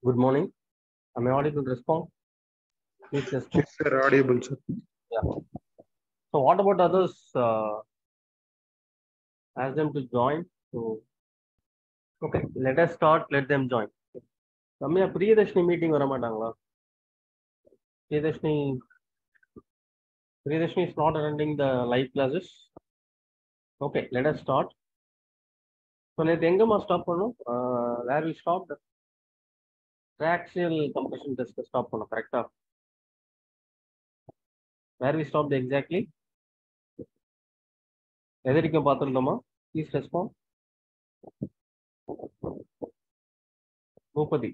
Good morning. Am I audible to respond? Please respond. Yes, sir. Audible, sir. Yeah. So what about others? Ask them to join. So okay, let us start. Let them join. Ramya, Priyadashni meeting வர மாட்டாங்களா? Priyadashni is not attending the live classes. Okay, let us start. So let எங்கம்மா stop பண்ணும்? Where we stopped? Triaxial compression test stop பண்ணும், correct? Where we stopped exactly? எதரிக்கும் பார்த்துருந்தோமா? Please respond. Bhupati.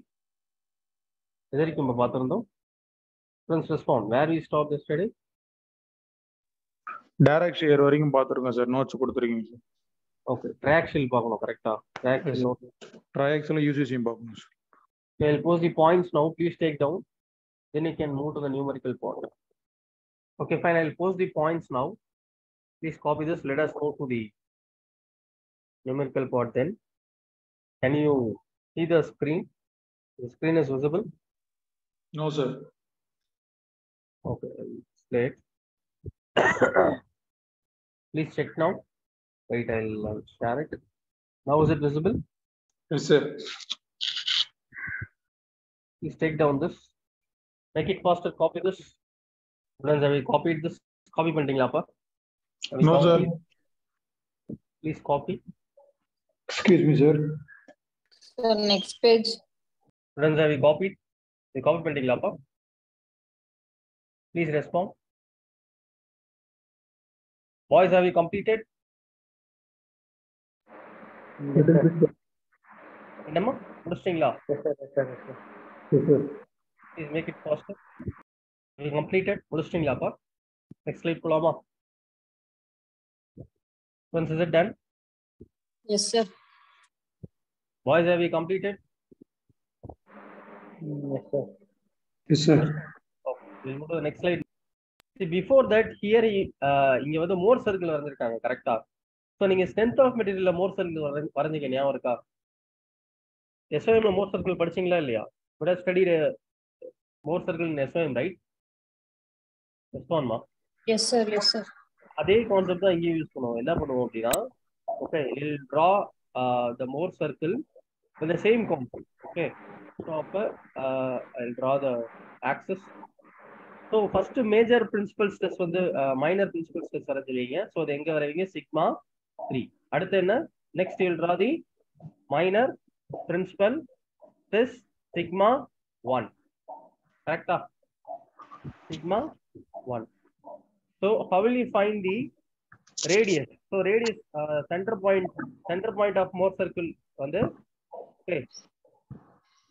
எதரிக்கும் பார்த்துருந்தோம்? Friends respond. Where we stopped yesterday? Direct share வரைக்கும் பார்த்துருக்கோம் sir. Notes கொடுத்துருக்கீங்க sir. Okay, triaxial பார்க்கணும், correct? Triaxial note. Triaxial யூசிசியும் பார்க்கணும் sir. I'll post the points now. Please take down. Then you can move to the numerical part. Okay, fine. I'll post the points now. Please copy this. Let us go to the numerical part then. Can you see the screen? The screen is visible. No sir. Okay, display it. Please check now. Wait, I'll share it. Now is it visible? Yes sir. Please take down this. Make it faster. Copy this. Friends, have you copied this? Copy பண்ணிட்டீங்களா அப்பா? Have you no sir. copied? Please copy. Excuse me sir. Sir, next page. Friends, have you copied? You copy பண்ணிட்டீங்களா அப்பா? Please respond. Boys, have you completed? என்னம்மா முடிச்சிட்டீங்களா? Please make it faster. Have you completed? முடிச்சிட்டீங்களா அப்பா? Next slide போலாமா? Friends, is it done? Yes, sir. Boys, have you completed? Yes, sir. Yes sir. Okay, we'll move to the next slide. See, before that, here இங்க வந்து மோர் circle வரைஞ்சிருக்காங்க, கரெக்டா? So நீங்க strength of மெட்டீரியல்ல Mohr circle வரைஞ்சிக்க ஞாபகம் இருக்கா? எஸ்ஓஎம்ல Mohr circle படிச்சீங்களா இல்லையா? But study Mohr circle in SOM, right? ரெஸ்பான்மா? Yes, sir. Yes, sir. அதே கான்செப்ட் தான் இங்கேயும் யூஸ் பண்ணுவோம். என்ன பண்ணுவோம் அப்படின்னா, okay, I'll draw the Mohr circle with the same concept. Okay, so அப்போ I draw the axes. So first major principal stress வந்து மைனர் பிரின்சிபல் ஸ்ட்ரெஸ் வரைஞ்சிருவீங்க. ஸோ அது எங்க வரைவீங்க? சிக்மா 3. அடுத்து என்ன? Next you will draw the minor principal stress sigma 1. கரெக்டா? Sigma 1. So how will you find the radius? So radius center point of Mohr circle வந்து okay,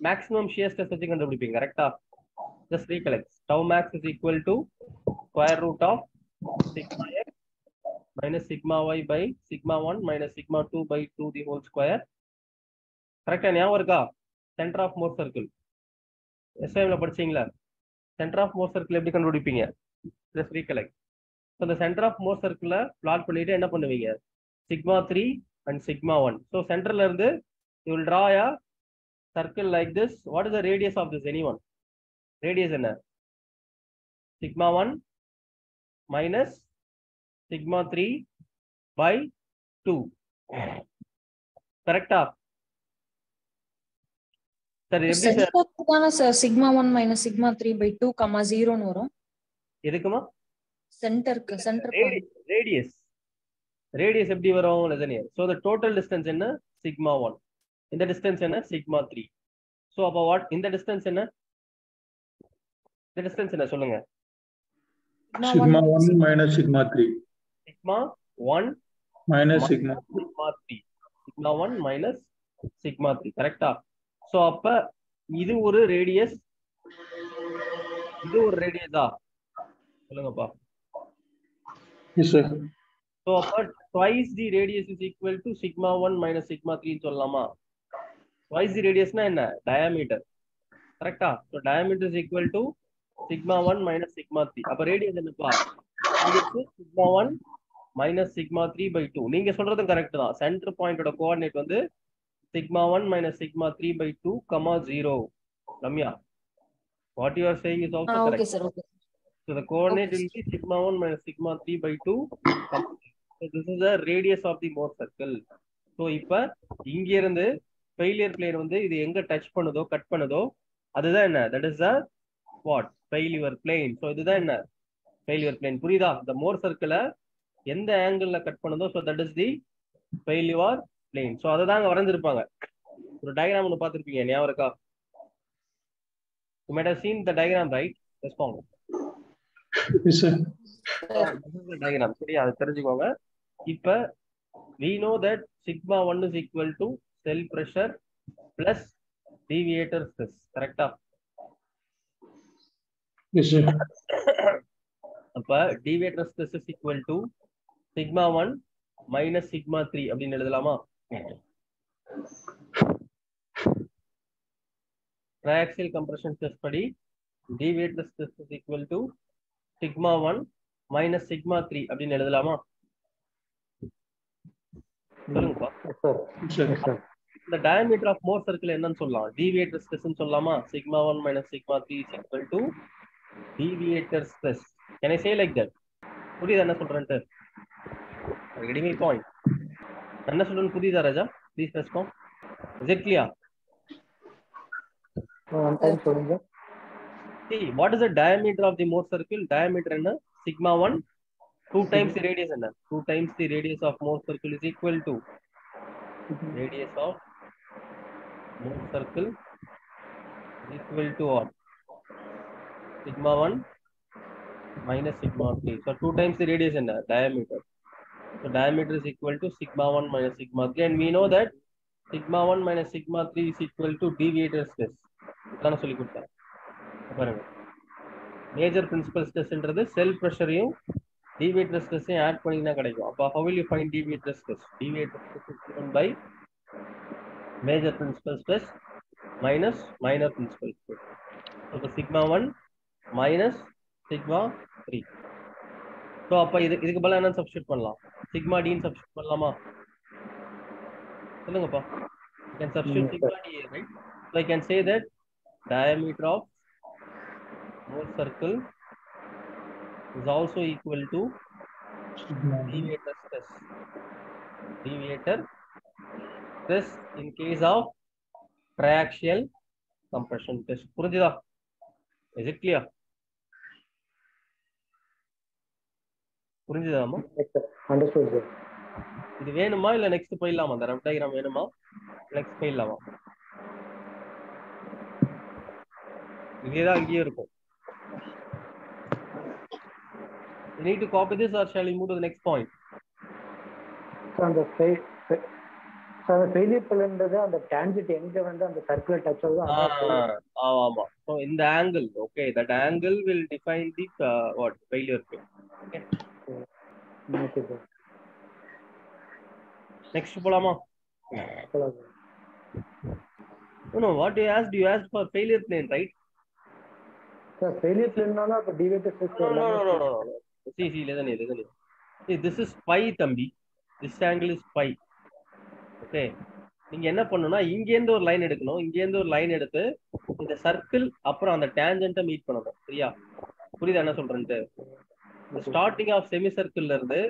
maximum shear stress வச்சு கண்டுபிடிப்பீங்க, கரெக்டா? Just recollect. Tau max is equal to square root of sigma x minus sigma y by sigma 1 minus sigma 2 by 2 the whole square. கரெக்டா? ஞாபகம் இருக்கா? Center of Mohr circle SIM ல படிச்சீங்களா? Center of Mohr circle எப்படி கண்டுபிடிப்பீங்க? Just recollect. So the center of Mohr circle plot பண்ணிட்டு என்ன பண்ணுவீங்க? Sigma 3 and sigma 1. So center ல இருந்து you will draw a circle like this. What is the radius of this? Anyone? Radius என்ன? Sigma 1 minus sigma 3 by 2. கரெக்டா? Sir எப்படி sir? Sir, sigma 1 minus sigma 3 by 2, 0 ன்னு வரும். எதுக்குமா? Centre radius எப்படி வரும்? So the total distance என்ன? Sigma 1. இந்த distance என்ன? Sigma 3. So அப்ப what? இந்த distance என்ன? இந்த distance என்ன சொல்லுங்க? Sigma 1 minus sigma 3. Sigma 1 minus sigma 3. Sigma 1 minus sigma 3. கரெக்டா? So அப்ப இது ஒரு ரேடியஸ், இது ஒரு ரேடியஸா? சொல்லுங்கப்பா. Yes sir. So twice the radius is equal to sigma 1 minus sigma 3 சொல்லலாமா? Twice the radius னா என்ன? Diameter. கரெக்டா? So diameter is equal to sigma 1 minus sigma 3. அப்ப radius என்னப்பா? sigma 1 minus sigma 3 by 2. நீங்க சொல்றதும் கரெக்ட் தான். சென்டர் பாயிண்டோட கோஆர்டினேட் வந்து sigma 1 minus sigma 3 by 2, 0. Ramya, what you are saying is also Okay, correct. sir. Okay. So the coordinate Okay, will be sigma 1 minus sigma 3 by 2. So this is the radius of the Mohr circle. So இப்ப இங்க இருந்து failure plane வந்து இது எங்க touch பண்ணுதோ cut பண்ணுதோ அதுதான் என்ன, that is the what failure plane. So இதுதான் என்ன failure plane. புரியுதா? the Mohr circle எந்த ஆங்கிள் கட் பண்ணுதோ so that is the failure plane. so அதை தான் அங்க வரைஞ்சிருப்பாங்க. ஒரு டயக்ராம் ஒன்று பார்த்துருப்பீங்க, ஞாபகம் இருக்கா? You might have seen the diagram, right? Respond. Yes, sir. Diagram. சரியா, அது தெரிஞ்சுக்கோங்க. இப்ப we know that sigma 1 is equal to cell pressure plus deviator stress. Correct? Yes, sir. அப்ப deviator stress is equal to sigma 1 minus sigma 3 அப்படின்னு எழுதலாமா? Triaxial compression stress படி deviator stress is equal to sigma 1 minus sigma 3 அப்படின்னு எழுதலாமா? சொல்லுங்கப்பா. Yes, sir. The diameter of Mohr circle என்னன்னு சொல்லலாம்? deviator stress ன்னு சொல்லலாமா? sigma 1 minus sigma 3 is equal to deviator stress. Can I say like that? புரியுதா என்ன சொல்றேன்ட்டு? Getting my point. என்ன சொல்றேன்னு புரியுதா ராஜா? Please respond. Is it clear? One time சொல்லுங்க. See, what is the diameter of the Mohr circle? Diameter என்ன? sigma 1 2 times the radius என்ன? 2 times the radius of Mohr circle is equal to radius of Mohr circle is equal to what? Sigma 1 minus sigma 3. So 2 times the radius in the diameter. So diameter is equal to sigma 1 minus sigma 3. And we know that sigma 1 minus sigma 3 is equal to deviator stress. இதான சொல்லி கொடுத்தேன். பாருங்க. Major principal stress என்றது cell pressure-ஐயும் deviator stress-ஐயும் add பண்ணினா கிடைக்கும். அப்ப how will you find deviator stress? Deviator stress is given by major principal stress minus minor principal stress. So the sigma 1 minus sigma 3. So அப்ப இதுக்கு பதிலா என்ன சப்ஸ்டிட்யூட் பண்ணலாம்? sigma d ன்னு சப்ஸ்டிட்யூட் பண்ணலாமா? சொல்லுங்கப்பா. You can substitute sigma d, right? So I can say that diameter of Mohr circle is also equal to deviator stress. Deviator stress in case of triaxial compression test. புரிஞ்சுதா? Is it clear? புரிஞ்சுதாமா? Understood, sir. இது வேணுமா இல்ல next போயிடலாமா? அந்த rough diagram வேணுமா? Next போயிடலாமா? இதேதான் இங்கேயும் இருக்கும். You need to copy this or shall we move to the next point? So அந்த failure plane-ன்றது அந்த tangent எங்க வந்து அந்த circular touch ஆகுதோ ஆமா. So in the angle, okay, that angle will define the what failure plane. Okay. Okay, sir. Next போலாமா? No, what you asked for failure plane, right? Sir, failure plane-னால அப்ப deviator stress No. See, listen. See, this is pi, தம்பி. This angle is pi. Okay. நீங்க என்ன பண்ணணும்னா இங்க இருந்து ஒரு line எடுக்கணும். இங்க இருந்து ஒரு லைன் எடுத்து இந்த சர்க்கிள் அப்புறம் அந்த டேஞ்சன்ட்டை மீட் பண்ணணும். சரியா? புரியுதா என்ன சொல்றேன்ட்டு? ஸ்டார்டிங் ஆஃப் செமி சர்க்கிள்ல இருந்து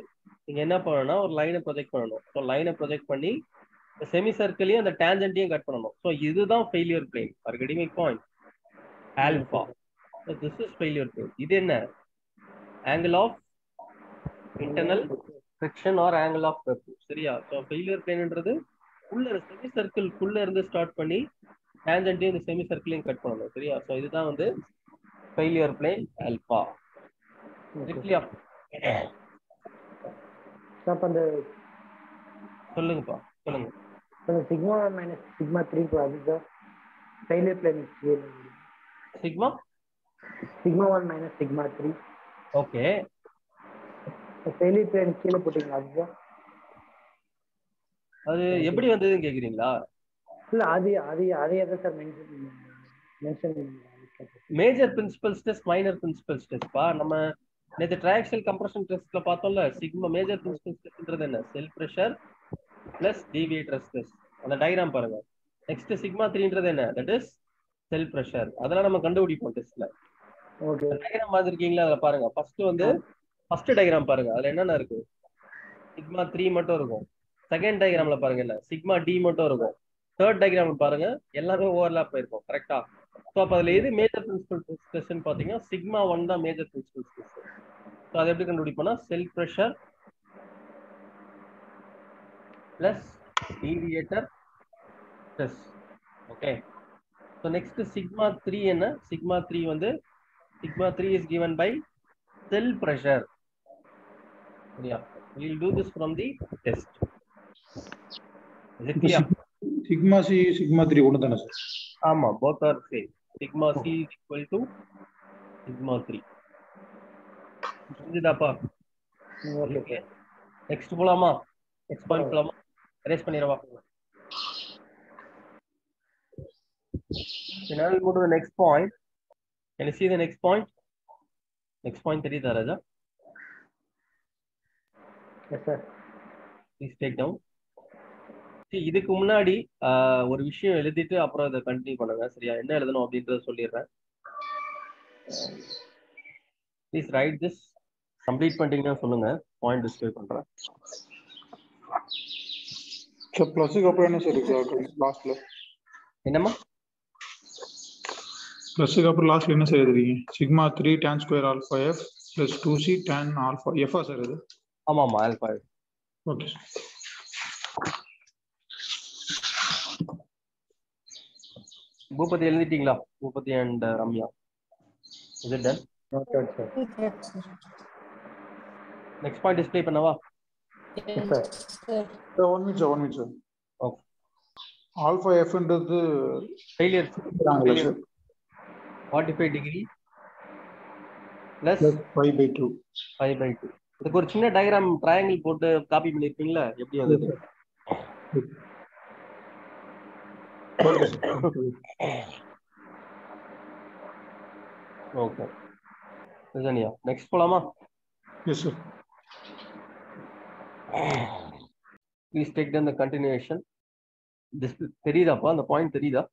நீங்க என்ன பண்ணணும்னா ஒரு லைனை ப்ரொஜெக்ட் பண்ணணும். ஸோ லைனை ப்ரொஜெக்ட் பண்ணி இந்த செமி சர்க்கிளையும் அந்த டேஞ்சன்ட்டையும் கட் பண்ணணும். ஸோ இதுதான் failure plane. Are getting my point? Alpha. So this is failure plane. இது என்ன? Angle of internal friction or angle of repulsion. சரியா? So failure planeன்றது உள்ள செமி சர்க்கிள் குள்ள இருந்து ஸ்டார்ட் பண்ணி டேஞ்சன்ட்டையும் இந்த செமி சர்க்கிளையும் கட் பண்ணணும். சரியா? So இதுதான் வந்து failure plane alpha. சரியா? அப்ப அந்த சொல்லுங்க. sigma 1 minus sigma 3 அதுதான் failure plane. Sigma 1 minus sigma 3. Okay. failure plane கீழே போட்டீங்க அதுதான். அது எப்படி வந்ததுன்னு கேக்குறீங்களா? இல்ல அது எதை sir mention major principal stress minor principal stress பா. நம்ம நேத்து ட்ரையாக்சியல் கம்ப்ரஷன் டெஸ்ட்ல பார்த்தோம்ல, சிக்மா மேஜர் பிரின்சிபல் ஸ்ட்ரெஸ்ன்றது என்ன? செல் பிரஷர் பிளஸ் டீவியேட்டர் ஸ்ட்ரெஸ். அந்த டயகிராம் பாருங்க. நெக்ஸ்ட் சிக்மா 3ன்றது என்ன? That is sell pressure. அதெல்லாம் நம்ம கண்டுபிடிப்போம் டெஸ்ட்ல. ஓகே. டயக்ராம் பார்த்துருக்கீங்களா? அதில் பாருங்க. ஃபர்ஸ்ட் டயக்ராம் பாருங்க. அதுல என்னென்ன இருக்கு? சிக்மா 3 மட்டும் இருக்கும். செகண்ட் டயக்ராம்ல பாருங்க என்ன சிக்மா டி மட்டும் இருக்கும். தேர்ட் டயக்ராம் பாருங்க எல்லாமே ஓவர்லாப் இருக்கும். கரெக்டா? ஸோ அப்போ அதுல எது மேஜர் பிரின்சிபல் ஸ்ட்ரெஸ்ன்னு பார்த்தீங்கன்னா சிக்மா 1 தான் மேஜர் பிரின்சிபல் ஸ்ட்ரெஸ். ஸோ அதை எப்படி கண்டுபிடிப்போம்னா cell pressure plus deviator stress. Okay. So next sigma 3 என்ன? சிக்மா 3 வந்து sigma 3 is given by cell pressure. Yeah, we will do this from the test. Is it clear? Sigma C, Sigma 3 ஒன்று தானே sir? ஆமா, both are same. Sigma C is equal to Sigma 3. புரிஞ்சுதாப்பா? Okay. Next போலாமா? Next point போலாமா? erase பண்ணிரவா? Then I will go to the next point. Can you see the next point? Next point தெரியுதா ராஜா? Yes sir. Please take down. See, இதுக்கு முன்னாடி ஒரு விஷயம் எழுதிட்டு அப்புறம் இதை கண்டினியூ பண்ணுங்க. சரியா? என்ன எழுதணும் அப்படின்றத சொல்லிடுறேன். Please write this. கம்ப்ளீட் பண்ணிட்டீங்கன்னா சொல்லுங்க. பாயிண்ட் டிஸ்பிளே பண்றேன். சார் ப்ளஸ்க்கு அப்புறம் என்ன சார் இருக்கு லாஸ்ட்ல? என்னம்மா? ப்ளஸ்க்கு அப்புறம் லாஸ்ட்ல என்ன சார் எழுதுறீங்க? Sigma 3 tan square alpha f plus 2c tan alpha f sir இது? ஆமாமா, ஆல்ஃபா. ஓகே. பூபதி எழுதிட்டீங்களா? Boopathi and Ramya. Is it done? Noted sir. Next point display பண்ணவா? Yes sir. Sir one minute sir. Okay. Alpha f ன்றது failure sir 45 degree plus 5/2. இதுக்கு ஒரு சின்ன diagram triangle போட்டு copy பண்ணிருப்பீங்களா? எப்படி வந்தது? ஓகே. சரியா? நெக்ஸ்ட் போலாமா? Yes sir. Please take down the continuation. Display தெரியுதாப்பா? அந்த பாயிண்ட் தெரியுதா?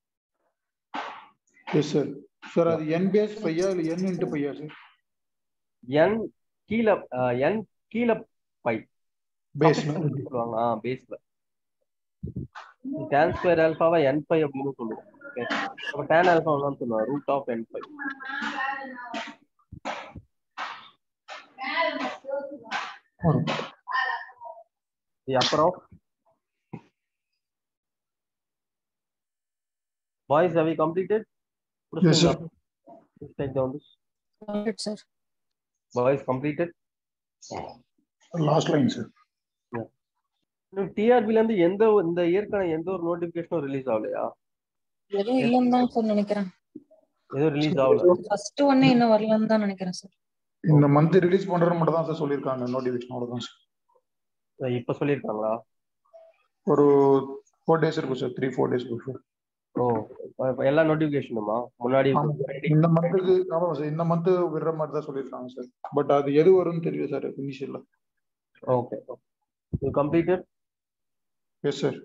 Yes sir. சார் அது n பேஸ் பையா இல்ல n இன்டு பையா சார்? n கீழ பை பேஸ்ல சொல்லுவாங்க. பேஸ்ல tan ஸ்கொயர் ஆல்பாவை n பை அப்படின்னு சொல்லுவோம். ஓகே. அப்ப tan ஆல்பா என்னன்னு சொல்லுவாங்க? Root of n pi. அப்புறம் boys, have you completed? Yes sir. Please take down this. Completed, sir. Boys, completed? Last line sir. டிஆர்பில இருந்து இந்த இயற்கான எந்த ஒரு நோட்டிபிகேஷனும் ரிலீஸ் ஆகலையா? எதுவும் இல்லன்னு தான் சார் நினைக்கிறேன். எதுவும் ரிலீஸ் ஆகல. ஃபர்ஸ்ட் ஒண்ணே இன்னும் வரலன்னு தான் நினைக்கிறேன் சார். இந்த மந்த் ரிலீஸ் பண்றது மட்டும் தான் சார் சொல்லிருக்காங்க. நோட்டிபிகேஷன் அவ்வளவுதான் சார். இப்ப சொல்லிருக்காங்களா? ஒரு 4 days இருக்கும் சார். 3-4 days இருக்கும். ஓ, எல்லா நோட்டிபிகேஷனுமா முன்னாடி? இந்த மந்த்துக்கு ஆமா சார். இந்த மந்த் விடுற மாதிரி தான் சொல்லிருக்காங்க சார். பட் அது எது வரும்னு தெரியல சார் இனிஷியல்ல. Okay. You completed? Yes sir.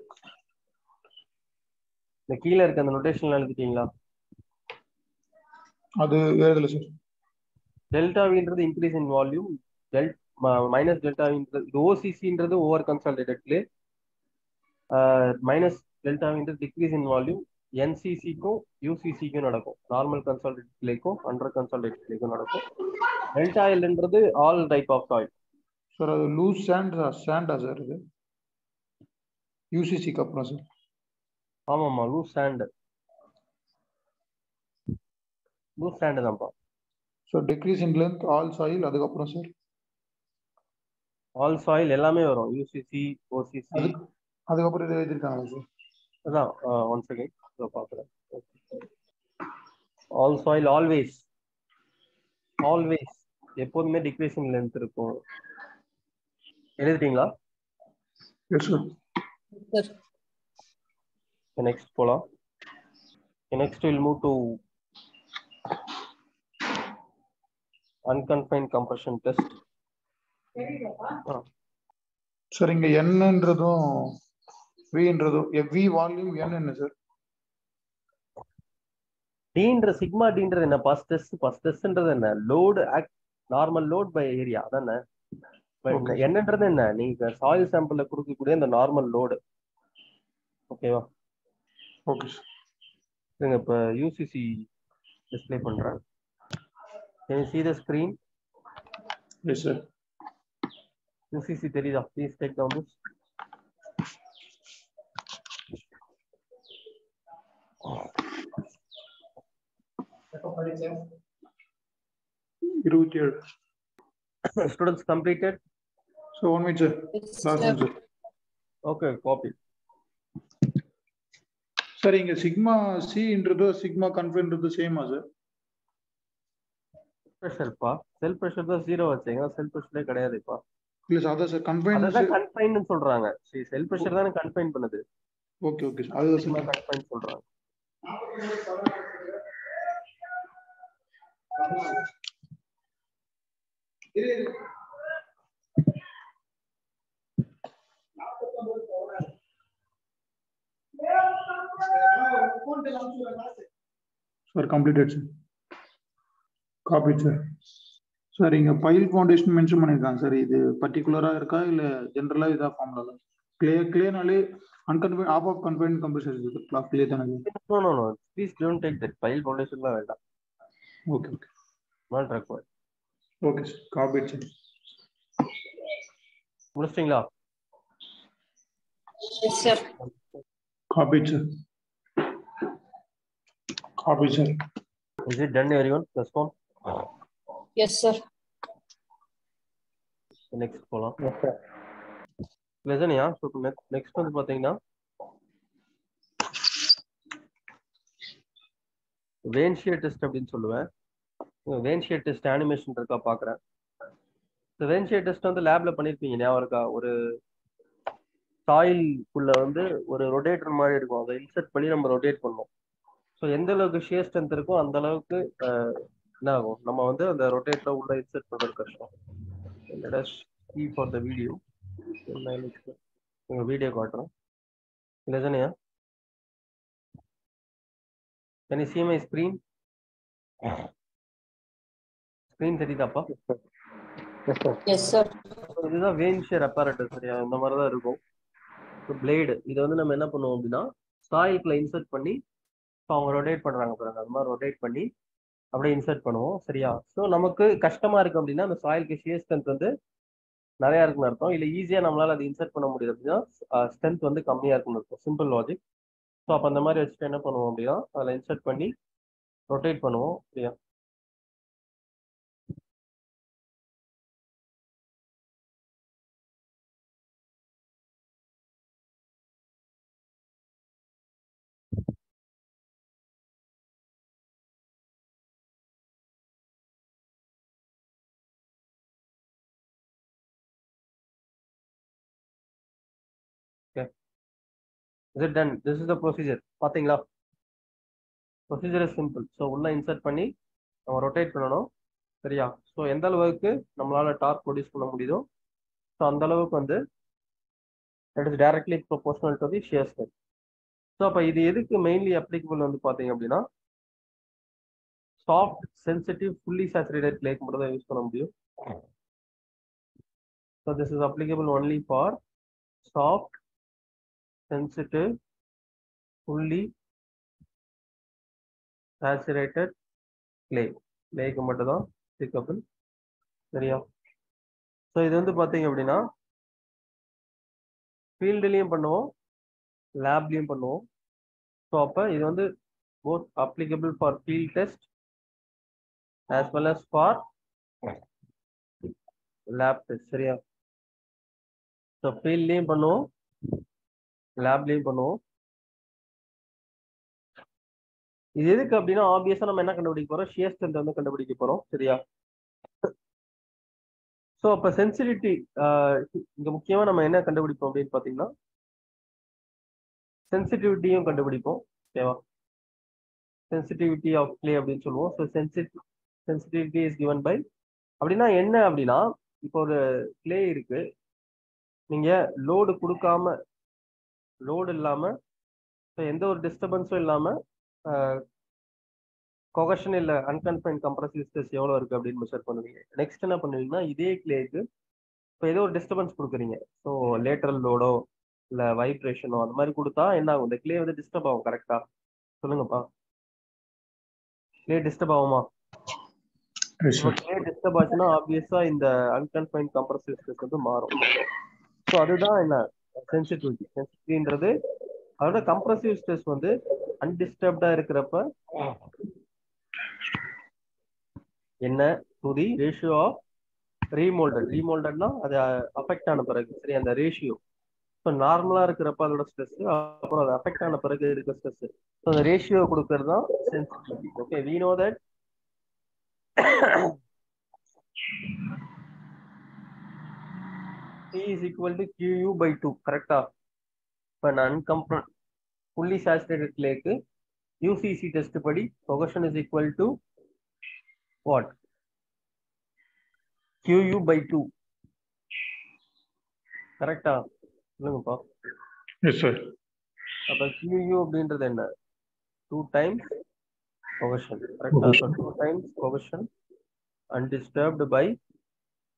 இந்த கீழ இருக்க அந்த நோட்டேஷன்ல எழுதிட்டீங்களா? அது எழுதல சார். டெல்டா வின்றது increase in volume, minus delta வின்றது ஓசிசின்றது over consolidated clay, minus delta வின்றது டிக்ரீஸ் இன் வால்யூம் என்சிசிக்கும் யூசிசிக்கும் நடக்கும். நார்மல் கன்சாலிடேட்டட் பிளேக்கும் அண்டர் கன்சாலிடேட்டட் பிளேக்கும் நடக்கும். டெல்டா எல்ன்றது all type of soil. Sir அது லூஸ் சாண்டா சார் இது யூசிசிக்கு அப்புறம் சார். ஆமாமா, லூஸ் சாண்ட் தான்ப்பா. So decrease in length all soil அதுக்கப்புறம் சார் ஆல் சாயில் எல்லாமே வரும். யூசிசி ஓசிசி அதுக்கப்புறம் இதை எழுதிருக்காங்களா சார்? அதான் ஒன் செகண்ட் பார்க்குறேன். ஆல் சாயில் ஆல்வேஸ் எப்போதுமே டிக்ரீசிங் லென்த் இருக்கும். எழுதிட்டீங்களா? Yes sir. சார் நெக்ஸ்ட் போலாம். Next will move to unconfined compression test. Sir இங்க என்னன்றதும் வின்றதும் v வால்யூம் n என்ன சார்? டீன்ற சிக்மா டீன்றது என்ன? ஃபர்ஸ்ட் டெஸ்ட்ன்றது என்ன? Load normal load by area அதானே. Okay. என்னன்றது என்ன? நீங்க சாயில் சாம்பிள்ல கொடுக்கக்கூடிய இந்த நார்மல் லோடு. ஓகேவா? Okay sir. நீங்க இப்ப யூசிசி டிஸ்ப்ளே பண்றேன். Can you see the screen? Yes sir. UCC தெரியுதா? Please take down this. Students completed? So 1 minute sir. Last one sir. Okay, copy. Sir இங்க சிக்மா சின்றது சிக்மா கன்ஃபைன்றது சேமா sir? ப்ரெஷர்ப்பா. செல் pressure தான் 0 வச்சீங்க. செல் ப்ரெஷரே கிடையாதுப்பா. இல்ல சார் அதான் சார் கன்ஃபைன். அதான் கன்ஃபைன்னு சொல்றாங்க. சரி, செல் ப்ரெஷர் தான கன்ஃபைன் பண்ணுது. Okay okay sir. அது சிக்மா கன்ஃபைன் சொல்றாங்க. Sir, completed sir. Copy sir. Sir, இங்க pile foundation mention பண்ணிருக்காங்க சார். இது பர்టిక్యులரா இருக்கா இல்ல ஜெனரலா இதா ஃபார்முலா? கிளேனாலே unconfined half of confined compressor இருக்கு. கிளே தானே? No. Please don't take that. Pile foundation தான் வேண்டாம். Okay. Not required. Okay sir. Copy sir. முடிச்சிட்டீங்களா? Yes sir. Copy sir. Is it done everyone? Respond. Yes sir. Next போலாம். Yes sir. லெசனியா? So next வந்து பார்த்தீங்கன்னா வேன்ஷியர் test அப்படின்னு சொல்லுவேன். வேன்ஷியர் test animation இருக்கா பார்க்குறேன். இந்த வேன்ஷியர் டெஸ்ட் வந்து லேப்ல பண்ணியிருப்பீங்க, ஞாபகம் இருக்கா? ஒரு சாயில்குள்ள வந்து ஒரு ரொட்டேட்டர் மாதிரி இருக்கும். அதை இன்சர்ட் பண்ணி நம்ம ரொட்டேட் பண்ணுவோம். ஸோ எந்த அளவுக்கு ஷியர் ஸ்ட்ரென்த் இருக்கோ அந்த அளவுக்கு என்ன ஆகும், நம்ம வந்து அந்த ரொட்டேட்டரை உள்ள இன்சர்ட் பண்ணுறது கஷ்டம். Let us see for the video. உங்க வீடியோ காட்டுறோம். இல்லையா? Can you see my screen? Screen தெரியுதாப்பா? Yes sir. இதுதான் வேன்ஷியர் அப்பaratus. சரியா? இந்த மாதிரி தான் இருக்கும். பிளேடு இதை வந்து நம்ம என்ன பண்ணுவோம் அப்படின்னா சாயில்குள்ள இன்சர்ட் பண்ணி அவங்க ரொட்டேட் பண்றாங்க பாருங்க, அது மாதிரி ரொட்டேட் பண்ணி அப்படியே இன்சர்ட் பண்ணுவோம். சரியா? ஸோ நமக்கு கஷ்டமா இருக்கு அப்படின்னா அந்த சாயிலுக்கு ஷியர் ஸ்ட்ரென்த் வந்து நிறைய இருக்குன்னு அர்த்தம். இல்லை ஈஸியாக நம்மளால அதை இன்சர்ட் பண்ண முடியுது அப்படின்னா ஸ்ட்ரென்த் வந்து கம்மியா இருக்குன்னு இருக்கும். Simple logic. ஸோ அப்போ அந்த மாதிரி வச்சுட்டு என்ன பண்ணுவோம் அப்படின்னா அதில் இன்சர்ட் பண்ணி ரொட்டேட் பண்ணுவோம். சரியா? Is it done? This is the procedure. பாத்தீங்களா? Procedure is simple. ஸோ உள்ள இன்சர்ட் பண்ணி நம்ம ரொட்டேட் பண்ணணும். சரியா? ஸோ எந்த அளவுக்கு நம்மளால டார்க் ப்ரொடியூஸ் பண்ண முடியுதோ ஸோ அந்த அளவுக்கு வந்து it is directly proportional to the shear strength. So அப்போ இது எதுக்கு மெயின்லி அப்ளிகபிள் வந்து பார்த்தீங்க அப்படின்னா சாஃப்ட் சென்சிட்டிவ் ஃபுல்லி சேச்சுரேட்டட் கிளேக்கு மட்டும் தான் யூஸ் பண்ண முடியும். So this is applicable only for soft sensitive fully saturated clay மட்டும் தான் applicable. சரியா? ஸோ இது வந்து பார்த்தீங்க அப்படின்னா ஃபீல்டுலையும் பண்ணுவோம், லேப்லையும் பண்ணுவோம். ஸோ அப்போ இது வந்து both applicable for field test as well as for lab test. சரியா? ஸோ ஃபீல்ட்லையும் பண்ணுவோம், லேப்லையும் பண்ணுவோம். இது எதுக்கு அப்படின்னா ஆப்வியஸா நம்ம என்ன கண்டுபிடிக்க போறோம், ஷியர் ஸ்ட்ரென்த் வந்து கண்டுபிடிக்க போறோம். சரியா? ஸோ அப்போ சென்சிட்டிவிட்டி இங்க முக்கியமா நம்ம என்ன கண்டுபிடிப்போம் அப்படின்னு பாத்தீங்கன்னா சென்சிட்டிவிட்டியும் கண்டுபிடிப்போம். ஓகேவா? சென்சிட்டிவிட்டி ஆஃப் கிளே அப்படின்னு சொல்லுவோம். So sensitivity is given by அப்படின்னா என்ன அப்படின்னா இப்போ ஒரு கிளே இருக்கு, நீங்க லோடு கொடுக்காம லோடு இல்லாம எந்த ஒரு டிஸ்டர்பன்ஸும் இல்லாம கொகஷன் இல்ல அன்கன்ஃபைன்ட் கம்ப்ரசிவ் ஸ்ட்ரெஸ் எவ்வளவு இருக்கு அப்படின்னு மெஷர் பண்ணுவீங்க. நெக்ஸ்ட் என்ன பண்ணுவீங்கன்னா இதே கிளேக்கு இப்போ ஏதோ ஒரு டிஸ்டர்பன்ஸ் கொடுக்குறீங்க. ஸோ லேட்டரல் லோடோ இல்ல வைப்ரேஷனோ அந்த மாதிரி கொடுத்தா என்ன ஆகும்? இந்த கிளே வந்து டிஸ்டர்ப் ஆகும். கரெக்டா? சொல்லுங்கப்பா. கிளே டிஸ்டர்ப் ஆகுமா? கிளே டிஸ்டர்ப் ஆச்சுன்னா ஆப்வியஸா இந்த அன்கன்ஃபைன்ட் கம்ப்ரசிவ் ஸ்ட்ரெஸ் வந்து மாறும். ஸோ அதுதான் என்ன சென்சிட்டிவிட்டி. சென்சிட்டிவின்றது அதோட கம்ப்ரசிவ் ஸ்ட்ரெஸ் வந்து அன்டிஸ்டர்ப்டா இருக்கிறப்ப என்ன டு தி ரேஷியோ ஆஃப் ரீமோல்டட்னா அது அஃபெக்ட் ஆன பிறகு சரி அந்த ரேஷியோ. ஸோ நார்மலா இருக்கிறப்ப அதோட ஸ்ட்ரெஸ், அப்புறம் அது அஃபெக்ட் ஆன பிறகு இருக்க ஸ்ட்ரெஸ். ஸோ அந்த ரேஷியோ கொடுக்கறது தான் sensitivity. Okay, we know that P is equal to QU by 2. கரெக்டா? இப்போ fully saturated clay-க்கு UCC டெஸ்ட் படி cohesion is equal to what? QU by 2. கரெக்டா? சொல்லுங்கப்பா. Yes sir. அப்ப QU அப்படின்றது என்ன? 2 times cohesion. கரெக்டா? So 2 times cohesion undisturbed by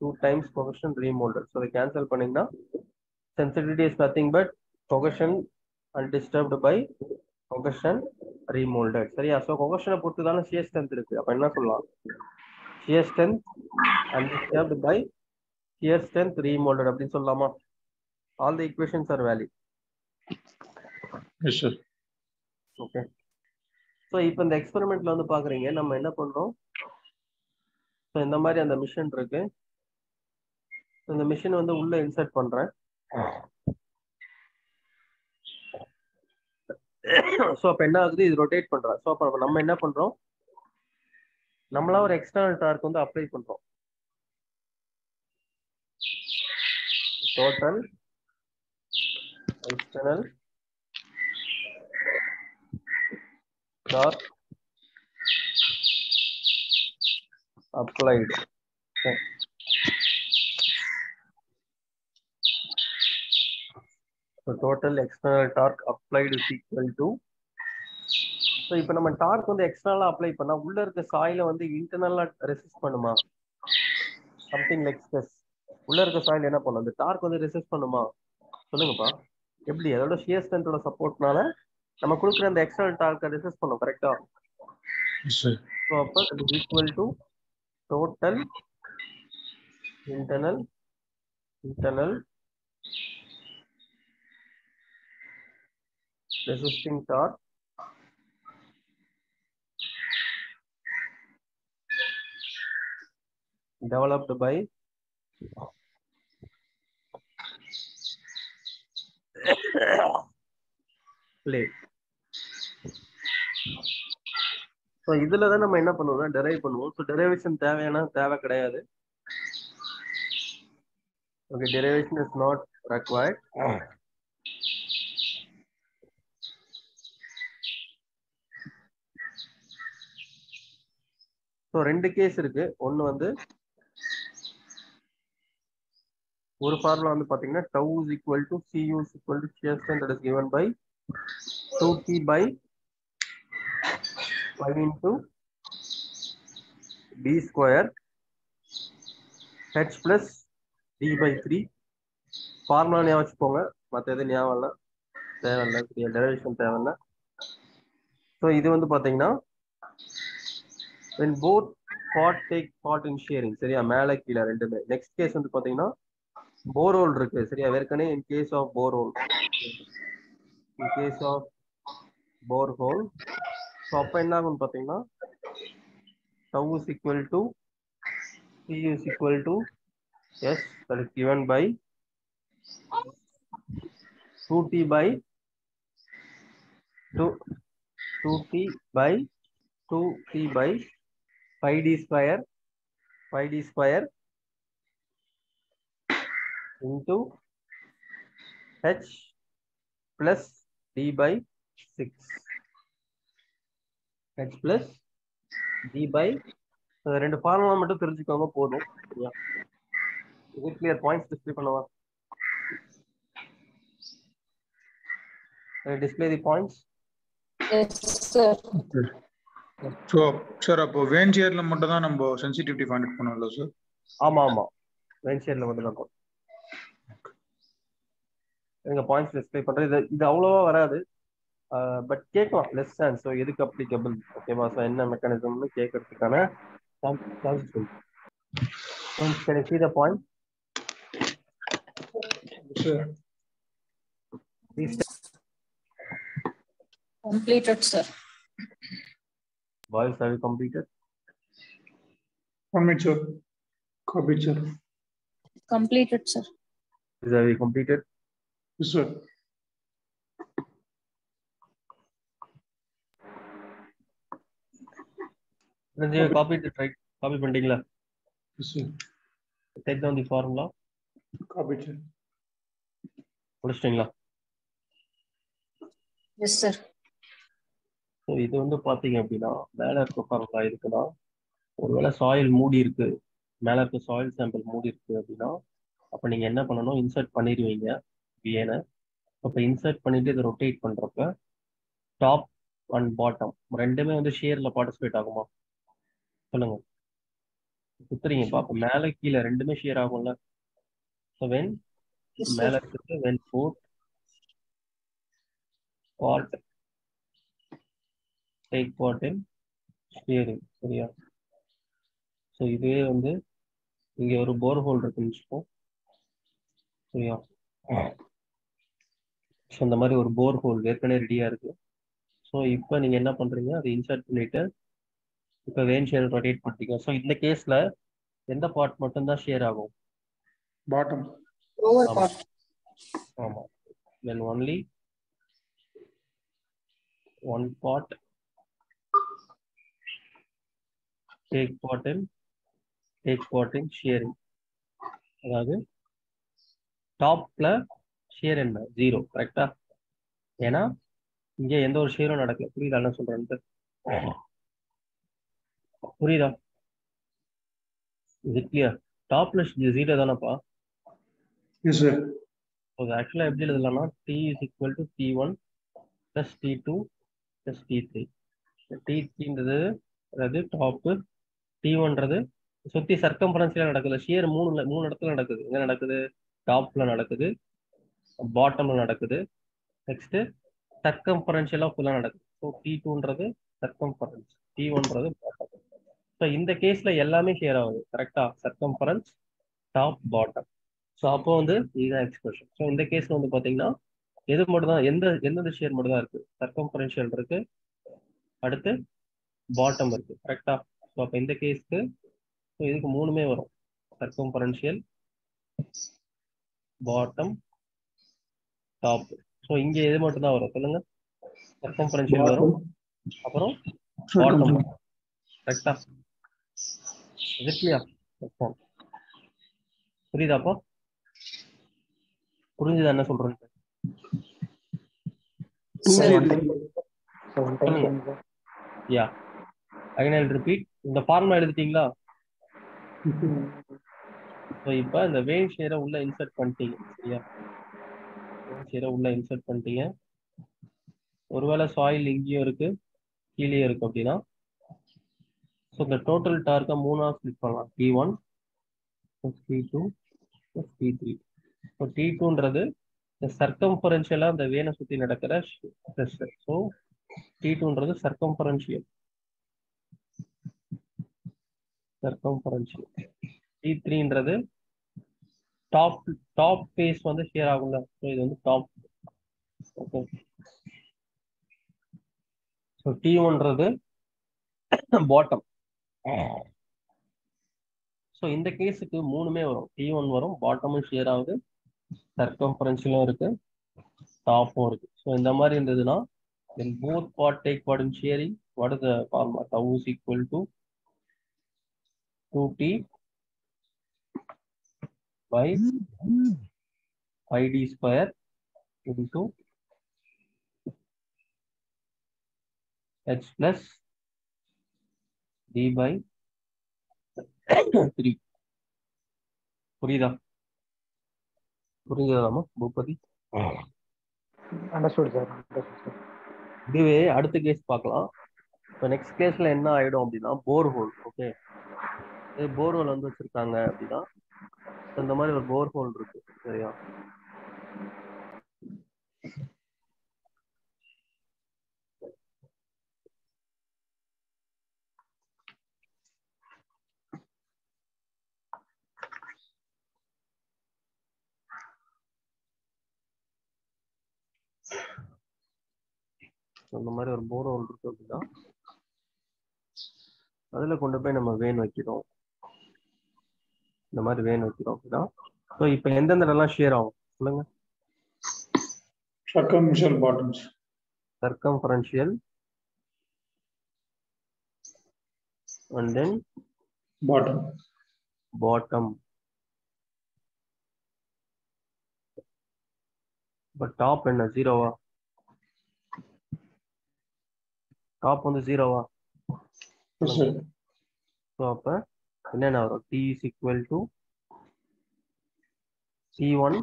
2 times cohesion remolded. So they cancel பண்ணீங்கன்னா sensitivity is nothing but cohesion undisturbed by cohesion remolded. சரியா? So cohesion பொறுத்து தான shear strength இருக்கு. அப்ப என்ன சொல்லலாம்? shear strength undisturbed by shear strength remolded அப்படின்னு சொல்லலாமா? All the equations are valid. Yes sir. Okay. So இப்போ இந்த எக்ஸ்பெரிமெண்ட்ல வந்து பாக்குறீங்க நம்ம என்ன பண்றோம்? ஸோ இந்த மாதிரி அந்த மிஷின் இருக்கு. இந்த மிஷின் வந்து உள்ள இன்சர்ட் பண்றேன். ஸோ அப்போ என்ன ஆகுது? இது ரொட்டேட் பண்றேன். ஸோ அப்போ நம்ம என்ன பண்றோம்? நம்மளா ஒரு எக்ஸ்டர்னல் டார்க் வந்து அப்ளை பண்றோம். Total external dark applied. So total external torque applied is equal to. So இப்போ நம்ம டார்க் வந்து எக்ஸ்டர்னலா அப்ளை பண்ணா உள்ள இருக்க சாயில வந்து இன்டர்னலா ரெசிஸ்ட் பண்ணுமா? Something like stress. உள்ள இருக்க சாயில் என்ன பண்ணும்? அந்த டார்க் வந்து ரெசிஸ்ட் பண்ணுமா? சொல்லுங்கப்பா. எப்படி? அதோட ஷியர் ஸ்ட்ரென்த்தோட சப்போர்ட்னால நம்ம கொடுக்குற அந்த எக்ஸ்டர்னல் டார்க்கை ரெசிஸ்ட் பண்ணும். கரெக்டா? ஸோ அப்போ it is equal to total internal resisting torque developed by plate. So இதுல தான் நம்ம என்ன பண்ணுவோம்னா டெரைவ் பண்ணுவோம். ஸோ டெரைவேஷன் தேவை கிடையாது. Okay, derivation is not required. So ரெண்டு கேஸ் இருக்கு. ஒன்று வந்து ஒரு ஃபார்முலா வந்து பாத்தீங்கன்னா tau is equal to cu is equal to shear strength that is given by 2p by 5 into d square h plus d by 3. Formula ஞாபகம் வச்சுக்கோங்க, மற்ற எது ஞாபகம் இல்லை, தேவையில்லை, டெரிவேஷன் தேவையில்லை. ஸோ இது வந்து பாத்தீங்கன்னா when both part take part in sharing. சரியா? மேலே கீழே ரெண்டுமே. நெக்ஸ்ட் கேஸ் வந்து பாத்தீங்கன்னா போரோல் இருக்கு. சரியா? ஏற்கனவே in case of borehole, so அப்போ என்ன ஆகும்னு பார்த்தீங்கன்னா tau is equal to c is equal to s that is given by 2t by 2t by 5d square into h plus d by 6. h plus d by ரெண்டு formula மட்டும் தெரிஞ்சுக்கோங்க போதும். சரியா? இது கிளியர்? பாயிண்ட்ஸ் டிஸ்ப்ளே பண்ணவா? Display the points. Yes, sir. So sir அப்போ van ஷேர்ல மட்டும் தான் நம்ம சென்சிட்டிவிட்டி ஃபைண்ட் அவுட் பண்ணல சார். ஆமா ஆமா, வேன் ஷேர்ல மட்டும் தான் இருக்கும். எங்க பாயிண்ட்ஸ் டிஸ்பிளே பண்றது இது அவ்வளோவா வராது, பட் கேட்கலாம் லெஸ் சான்ஸ். ஸோ எதுக்கு அப்ளிகபிள், ஓகேவா? ஸோ என்ன மெக்கானிசம்னு கேட்கறதுக்கான சான்சஸ் இருக்கு. Can you see the point? Sir. Please. Completed, sir. Boys, have you completed? 1 minute, sir. Copy, sir. Completed, sir. Have you completed? Yes, sir. Then you copied it, right? Copy பண்ணிட்டீங்களா? Yes, sir. Take down the formula. Copy, sir. முடிச்சிட்டீங்களா? Yes, sir. So இது வந்து பார்த்தீங்க அப்படின்னா மேலே இருக்க formula இருக்குன்னா, ஒருவேளை சாயில் மூடி இருக்கு, மேலே இருக்க சாயில் சாம்பிள் மூடி இருக்கு அப்படின்னா, அப்போ நீங்கள் என்ன பண்ணணும், இன்சர்ட் பண்ணிடுவீங்க வியனை. அப்போ இன்சர்ட் பண்ணிட்டு இதை ரொட்டேட் பண்ணுறப்ப டாப் அண்ட் பாட்டம் ரெண்டுமே வந்து ஷேரில் பார்ட்டிசிபேட் ஆகுமா? சொல்லுங்க. சுத்துறீங்க பாப்பா, மேலே கீழே ரெண்டுமே ஷேர் ஆகும்ல. ஸோ வென் மேலே இருக்கிறது when fourth part take part in sharing, சரியா? ஸோ இதுவே வந்து இங்கே ஒரு போர் ஹோல் இருக்குன்னு வச்சுப்போம், சரியா? ஸோ இந்த மாதிரி ஒரு போர் ஹோல் ஏற்கனவே ரெடியாக இருக்கு. ஸோ இப்போ நீங்கள் என்ன பண்ணுறீங்க, அதை இன்சர்ட் பண்ணிட்டு இப்போ வேன் ஷேர் ரொட்டேட் பண்ணிட்டீங்க. ஸோ இந்த கேஸில் எந்த பார்ட் மட்டும்தான் ஷேர் ஆகும்? Bottom. Lower part. ஆமாம். Then only one part take part in sharing. அதாவது டாப்ல ஷேர் என்ன? 0, கரெக்டா? ஏன்னா இங்க எந்த ஒரு ஷேரும் நடக்கல. புரியுதா என்ன சொல்றேன்ட்டு? புரியுதா? இது கிளியர்? டாப்ல 0 தானப்பா. Yes, sir. ஆக்சுவலா எப்படி எழுதலாம்னா T is equal to T1 plus T2 plus T3. T3ன்றது அதாவது டாப், T1ன்றது சுத்தி சர்க்கம்பரன்ஸ்ல நடக்குது. ஷேர் மூணு இடத்துல நடக்குது. எங்க நடக்குது? டாப்ல நடக்குது, பாட்டம்ல நடக்குது, நெக்ஸ்ட் சர்க்கம்பரன்ஷியலா ஃபுல்லா நடக்குது. ஸோ T2ன்றது சர்க்கம்பரன்ஸ், T1ன்றது பாட்டம். ஸோ இந்த கேஸ்ல எல்லாமே ஷேர் ஆகுது, கரெக்டா? Circumference, top, bottom. ஸோ அப்போ வந்து இதுதான் எக்ஸ்பிரஷன். ஸோ இந்த கேஸ்ல வந்து பாத்தீங்கன்னா எது மட்டும் தான், எந்தெந்த ஷேர் மட்டும் தான் இருக்கு? சர்க்கம்பரன்ஷியல் இருக்கு, அடுத்து பாட்டம் இருக்கு, கரெக்டா? ஸோ அப்போ இந்த கேஸ்க்கு இதுக்கு மூணுமே வரும், சர்க்கம்பரன்ஷியல், பாட்டம், டாப். ஸோ இங்க எது மட்டும் தான் வரும் சொல்லுங்க? சர்க்கம்பரன்ஷியல் வரும், அப்புறம் பாட்டம் வரும், கரெக்டா? இது கிளியர்? புரியுதாப்பா? புரிஞ்சுதா என்ன சொல்றேன்? யா, அகைன் ஐ வில் ரிப்பீட். இந்த ஃபார்முலா எழுதிட்டீங்களா? ஸோ இப்போ இந்த வேவ் ஷேரை உள்ள இன்சர்ட் பண்ணிட்டீங்க, சரியா? வேவ் ஷேரை உள்ள இன்சர்ட் பண்ணிட்டீங்க. ஒருவேளை சாயில் இங்கேயும் இருக்கு, கீழே இருக்கு அப்படின்னா, ஸோ இந்த டோட்டல் டார்க்கை 3ஆ ஸ்பிளிட் பண்ணலாம். T1 plus T2 plus T3. So T2ன்றது இந்த சர்க்கம்பரன்ஷியலா இந்த வேனை சுற்றி நடக்கிற ஸ்ட்ரெஸ். ஸோ T2ன்றது சர்க்கம்பரன்ஷியல். T3ன்றது டாப் ஃபேஸ் வந்து ஷேர் ஆகும்ல. ஸோ இது வந்து டாப். ஓகே. ஸோ T1ன்றது பாட்டம். ஸோ இந்த கேஸுக்கு மூணுமே வரும், T1 வரும், பாட்டமும் ஷேர் ஆகுது, சர்க்கம்பரன்ஷியலும் இருக்கு, டாப்பும் இருக்கு. ஸோ இந்த மாதிரி இருந்ததுன்னா then both part take part in sharing. What is the formula? Tau is equal to 2T by ID square into H plus D by 3. புரியுதா? புரிஞ்சுதாமா பூபதி? Understood, sir. இதுவே அடுத்த கேஸ் பார்க்கலாம். இப்போ நெக்ஸ்ட் கேஸ்ல என்ன ஆயிடும் அப்படின்னா போர்ஹோல். ஓகே, போர்ஹோல் வந்து வச்சிருக்காங்க அப்படின்னா இந்த மாதிரி ஒரு போர்ஹோல் இருக்கு சரியா. இந்த மாதிரி ஒரு போர்ஹோல் இருக்கு அப்படின்னா அதுல கொண்டு போய் நம்ம வேன் வைக்கிறோம். இந்த மாதிரி வேன் வைக்கிறோம் அப்படின்னா ஸோ இப்போ எந்தெந்த இடம்லாம் ஷேர் ஆகும் சொல்லுங்க. Circumferential bottoms. Circumferential and then Bottom. bottom. But top என்ன ஜீரோவா? டாப் வந்து ஜீரோவா? Yes, sir. ஸோ அப்போ என்னென்ன வரும்? T is equal to T1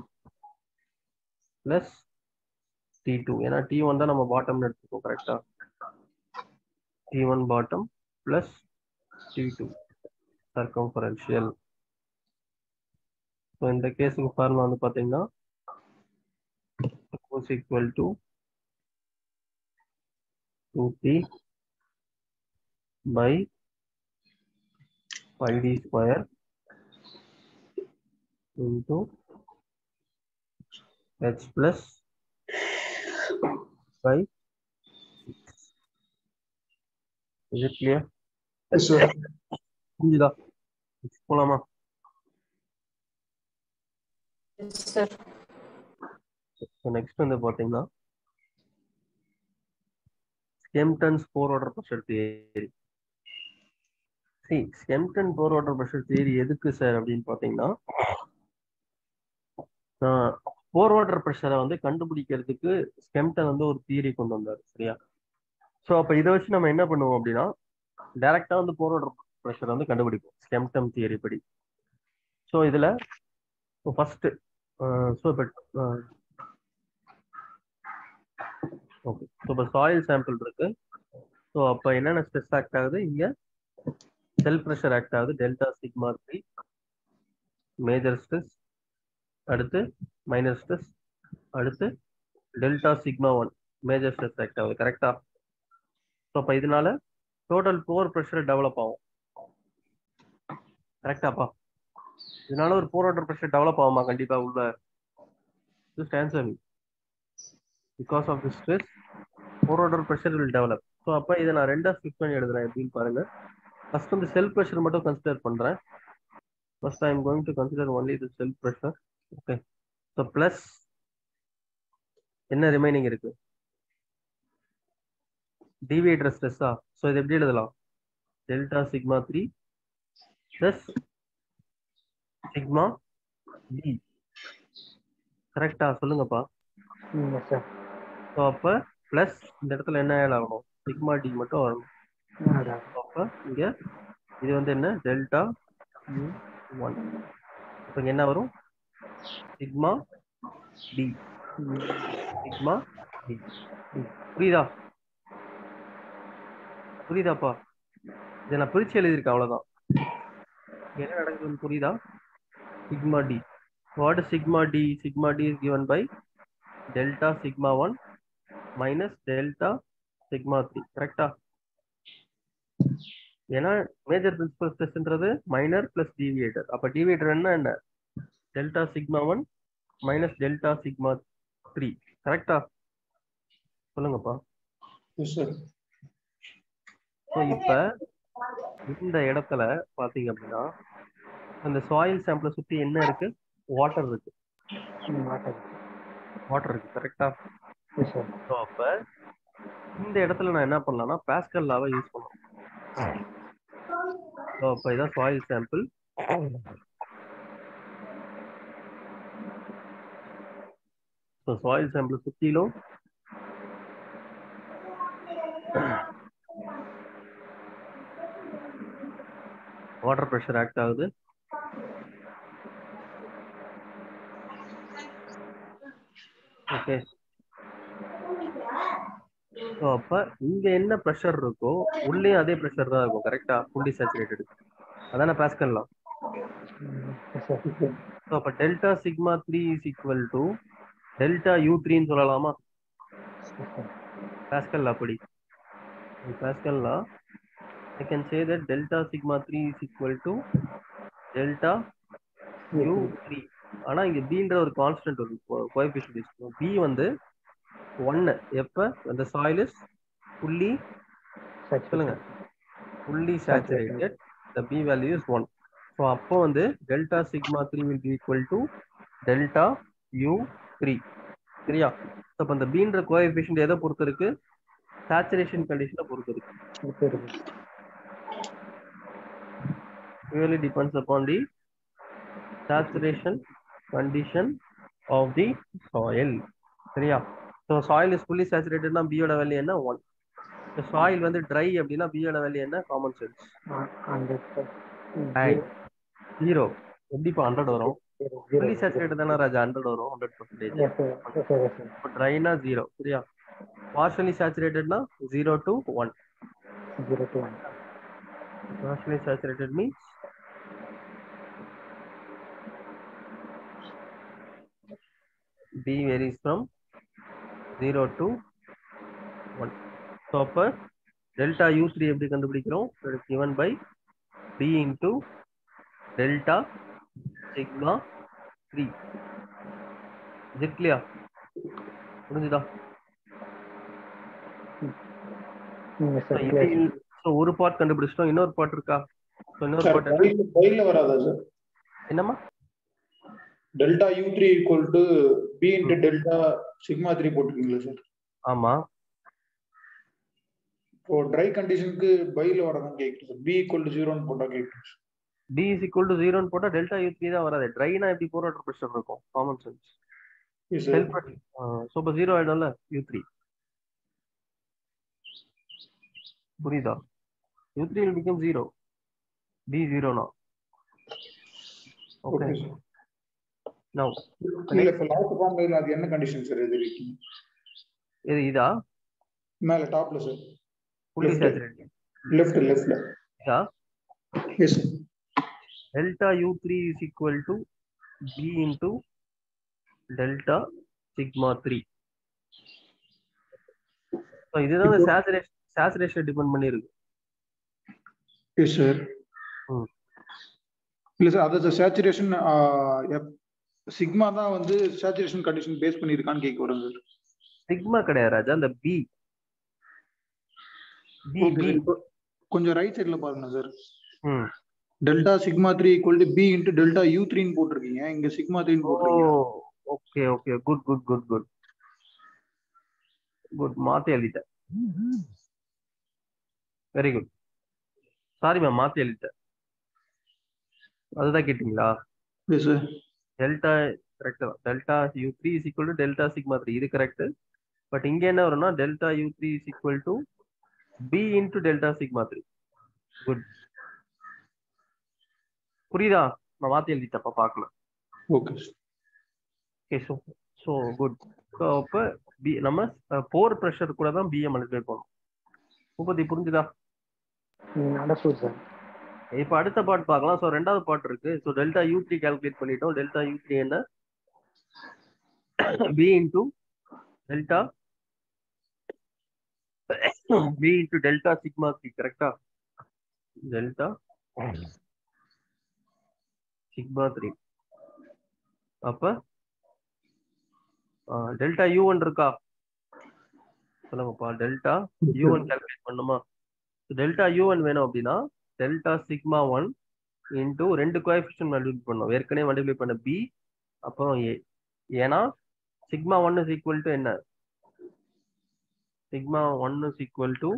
plus T2. ஏன்னா T1 தான் நம்ம பாட்டம்னு எடுத்துக்கோம் கரெக்டா. T1 bottom plus T2 circumferential. So இந்த கேஸுக்கு ஃபார்முலா வந்து பார்த்தீங்கன்னா is equal to 2T by 5D square into H plus by 6. Is it clear? Yes, sir. புரிஞ்சுதா? போலாமா? சார் நெக்ஸ்ட் வந்து பார்த்தீங்கன்னா Skempton's four order pressure theory. See, Skempton four order pressure theory எதுக்கு sir அப்படின்னு பார்த்தீங்கன்னா four water ப்ரெஷரை வந்து கண்டுபிடிக்கிறதுக்கு ஸ்கெம்டன் வந்து ஒரு தியரி கொண்டு வந்தார் சரியா. ஸோ அப்போ இதை வச்சு நம்ம என்ன பண்ணுவோம் அப்படின்னா டைரக்டா வந்து ஃபோர் வாட்டர் ப்ரெஷரை வந்து கண்டுபிடிப்போம் ஸ்கெம்டன் தியரி படி. ஸோ இதில் ஃபர்ஸ்ட் ஸோ இப்போ ஓகே, ஸோ இப்போ சாயில் சாம்பிள் இருக்கு. ஸோ அப்போ என்னென்ன ஸ்ட்ரெஸ் ஆக்ட் ஆகுது? இங்கே செல் ப்ரெஷர் ஆக்ட் ஆகுது, டெல்டா சிக்மா 3 மேஜர் ஸ்ட்ரெஸ், அடுத்து மைனர் ஸ்ட்ரெஸ், அடுத்து delta sigma 1 major stress act ஆகுது கரெக்டா. ஸோ அப்போ இதனால டோட்டல் கோர் ப்ரெஷர் டெவலப் ஆகும் கரெக்டாப்பா. இதனால ஒரு போர் வாட்டர் ப்ரெஷர் டெவலப் ஆகுமா? கண்டிப்பா உள்ள. Just answer me. Because of the stress pore water pressure will develop. So அப்போ இதை நான் ரெண்டா ஸ்பிட் பண்ணி எழுதுறேன் எப்படின்னு பாருங்க. ஃபர்ஸ்ட் வந்து செல் ப்ரெஷர் மட்டும் கன்சிடர் பண்றேன். First I am going to consider only the cell pressure. Okay, so plus என்ன ரிமைனிங் இருக்கு? டிவியேட்டர் ஸ்ட்ரெஸ்ஸா. ஸோ இது எப்படி எழுதலாம்? Delta sigma 3 plus sigma D. கரெக்டா சொல்லுங்கப்பா. Yes, sir. ஸோ அப்போ பிளஸ் இந்த இடத்துல என்ன ஆட் ஆகணும்? சிக்மா டி மட்டும் வரணும். அதான். அப்போ இங்க இது வந்து என்ன? Delta Q1. அப்போ இங்க என்ன வரும்? Sigma D. Sigma D. புரியுதா? புரியுதாப்பா? இதை நான் பிரிச்சு எழுதியிருக்கேன் அவ்வளவுதான். என்ன நடக்குதுன்னு புரியுதா? Sigma d. What sigma D? Sigma d is given by delta sigma 1 minus delta sigma 3 கரெக்டா. ஏன்னா மேஜர் பிரின்சிபல் ஸ்ட்ரெஸ்ன்றது மைனர் பிளஸ் டிவியேட்டர். அப்ப டிவியேட்டர் என்ன? Delta sigma 1 minus delta sigma 3 கரெக்டா. சொல்லுங்கப்பா. Yes, sir. ஸோ இப்ப இந்த இடத்துல பாத்தீங்க அப்படின்னா அந்த சாயில் சாம்பிளை சுத்தி என்ன இருக்கு? வாட்டர் இருக்கு. வாட்டர் இருக்கு கரெக்டா. Yes, sir. ஸோ அப்ப இந்த இடத்துல நான் என்ன பண்ணலாம்னா பாஸ்கல் லாவை யூஸ் பண்ணுவேன். ஸோ அப்ப இதான் soil sample. So soil sample சுத்திலும் வாட்டர் ப்ரெஷர் ஆக்ட் ஆகுது. ஓகே, ஸோ அப்ப இங்க என்ன ப்ரெஷர் இருக்கோ உள்ளேயும் அதே ப்ரெஷர் தான் இருக்கும். கரெக்டா? Fully saturated. அதான பாஸ்கல்லாம். Yes, sir. ஸோ அப்ப delta sigma 3 is equal to delta U3ன்னு சொல்லலாமா? Yes, sir. பாஸ்கல் அப்படி. பாஸ்கல்லா I can say that delta sigma 3 is equal to delta U3. ஆனா இங்க bன்ற ஒரு கான்ஸ்டன்ட் ஒரு கோஎஃபிஷியன்ட். b வந்து 1 எப்ப அந்த soil is fully சொல்லுங்க fully saturated, the b value is 1. so அப்போ வந்து delta sigma 3 will be equal to delta U3. சரியா? அப்ப அந்த bன்ற கோஎஃபிஷியன்ட் எதை பொறுத்து இருக்கு? saturation condition பொறுத்து இருக்கு. Really depends upon the saturation condition of the soil. சரியா? so soil is fully saturated னா b யோட வேல்யூ என்ன? 1. the soil வந்து dry அப்படினா b யோட வேல்யூ என்ன? common sense 0. எப்படி இப்ப 100 வரும்? fully saturated தான ராஜா 100 வரும். 100%. இப்போ dry னா 0. சரியா? partially saturated னா 0 to 1. 0 to 1. partially saturated means b varies from 0 to 1. so அப்ப delta U3 எப்படி கண்டுபிடிக்கிறோம்? That is given by b into delta sigma 3. is it clear? புரிஞ்சுதா? Yes, sir. Clear. so ஒரு பார்ட் கண்டுபிடிச்சிட்டோம். இன்னொரு பார்ட் இருக்கா? so இன்னொரு சார் பார்ட் பைல வராதா சார்? என்னமா? Delta U3 equal to b into delta sigma 3 போட்டுருக்கீங்களா சார்? ஆமா. இப்போ ட்ரை கண்டிஷனுக்கு பைல வரதான் கேக்குது சார். b ஈக்குவல் டு 0 ன்னு போட்டா கேக்குது. b is equal to 0 ன்னு போட்டா டெல்டா U3 தான் வராது. ட்ரைனா எப்படி போற ப்ரெஷர் இருக்கும்? Common sense. Yes, sir. so இப்ப 0 ஆயிடும்ல U3. புரியுதா? U3 will become 0. b 0 now. okay Okay, sir. now இல்ல இப்ப லாஸ்ட் ஃபார்ம்ல அது என்ன கண்டிஷன் சார் இது இருக்கு? இது இதா மேல டாப்ல சார். fully saturated. லெஃப்ட்ல இதா yes sir. delta U3 is equal to b into delta sigma 3. so இதுதான் saturation டிபெண்ட் பண்ணி இருக்கு. Yes sir. இல்ல சார் அது சேச்சுரேஷன் சிக்மா தான் வந்து சேச்சுரேஷன் கண்டிஷன் பேஸ் பண்ணிருக்கான்னு கேட்க வரும் சார். சிக்மா கிடையாது ராஜா, அந்த பி கொஞ்சம் ரைட் சைடுல பாருங்க sir. Delta sigma 3 equal to b into delta U3 ன்னு போட்டுருக்கீங்க. இங்க சிக்மா 3 ன்னு போட்டுருக்கீங்க. Okay okay good good good good good மாத்தி எழுதிட்டேன். Very good. சாரி மேம், மாத்தி எழுதிட்டேன். அதுதான் கேட்டீங்களா? Yes sir. Delta correct. Delta U3 is equal to delta sigma 3 இது கரெக்ட். பட் இங்க என்ன வரும்னா delta U3 is equal to b into delta sigma 3. Good. புரியுதா? நான் மாத்தி எழுதிட்டப்ப பார்க்கல. Okay okay so good. So அப்போ பி நம்ம போர் ப்ரெஷர் கூட தான் பிஏ மல்டிப்ளை பண்ணணும். முப்பத்தி புரிஞ்சுதா? இப்போ அடுத்த பார்ட் பார்க்கலாம். ஸோ ரெண்டாவது பார்ட் இருக்கு. ஸோ டெல்டா U3 கால்குலேட் பண்ணிட்டோம். டெல்டா U3 என்ன? b இன்டு டெல்டா சிக்மா 3 கரெக்டா? டெல்டா சிக்மா 3 அப்ப டெல்டா U1 இருக்கா? சொல்லுங்கப்பா. டெல்டா U1 கால்குலேட் பண்ணுமா? டெல்டா U1 வேணும் அப்படின்னா டெல்டா சிக்மா 1 இன்டூ ரெண்டு கோஎஃபிஷியன்ட் மல்டிப்ளை பண்ணோம். ஏற்கனவே மல்டிப்ளை பண்ண b அப்புறம் a. ஏன்னா சிக்மா 1 இஸ் ஈக்குவல் டு என்ன? Sigma 1 is equal to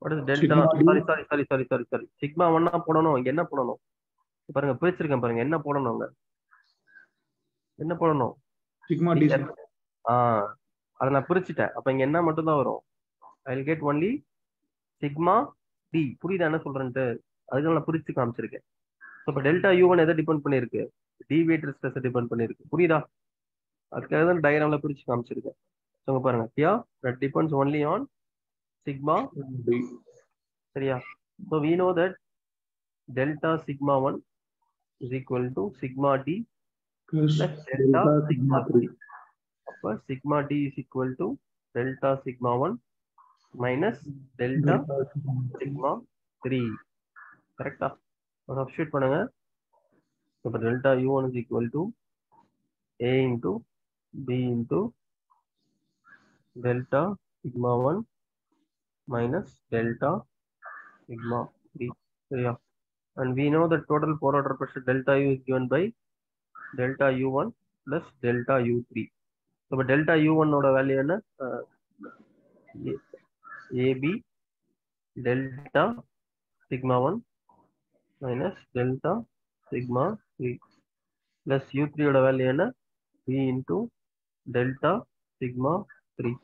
what is delta? Sorry sigma 1 போடணும். இங்க என்ன போடணும் பாருங்க, பிரிச்சிருக்கேன் பாருங்க. என்ன போடணுங்க? என்ன போடணும்? Sigma D. அதை நான் பிரிச்சுட்டேன். அப்ப இங்க என்ன மட்டும் தான் வரும்? I will get only sigma D. புரியுதா என்ன சொல்றேன்ட்டு? அதுக்கு நான் பிரிச்சு காமிச்சிருக்கேன். இப்ப டெல்டா U1 எதை டிபெண்ட் பண்ணிருக்கு? டிவியேட்டர் ஸ்ட்ரெஸ் டிபெண்ட் பண்ணிருக்கு. புரியுதா? அதுக்காக தான் டயக்ராம்ல பிரிச்சு காமிச்சிருக்கேன். So பாருங்க here that depends only on sigma D. சரியா. So we know that delta sigma 1 is equal to sigma d Plus plus delta delta sigma sigma 3. 3. அப்ப sigma d is equal to delta sigma 1 minus delta Delta sigma 3. sigma 3. கரெக்டா? Substitute பண்ணுங்க. அப்ப delta u1 is equal to a into b into delta sigma 1 minus delta sigma 3. சரியா? And we know the total forward pressure delta u is given by delta u1 plus delta u3. So delta u1 ஓட value என்ன? ab delta sigma 1 minus delta sigma 3 plus u3 ஓட value என்ன? b into delta sigma 3.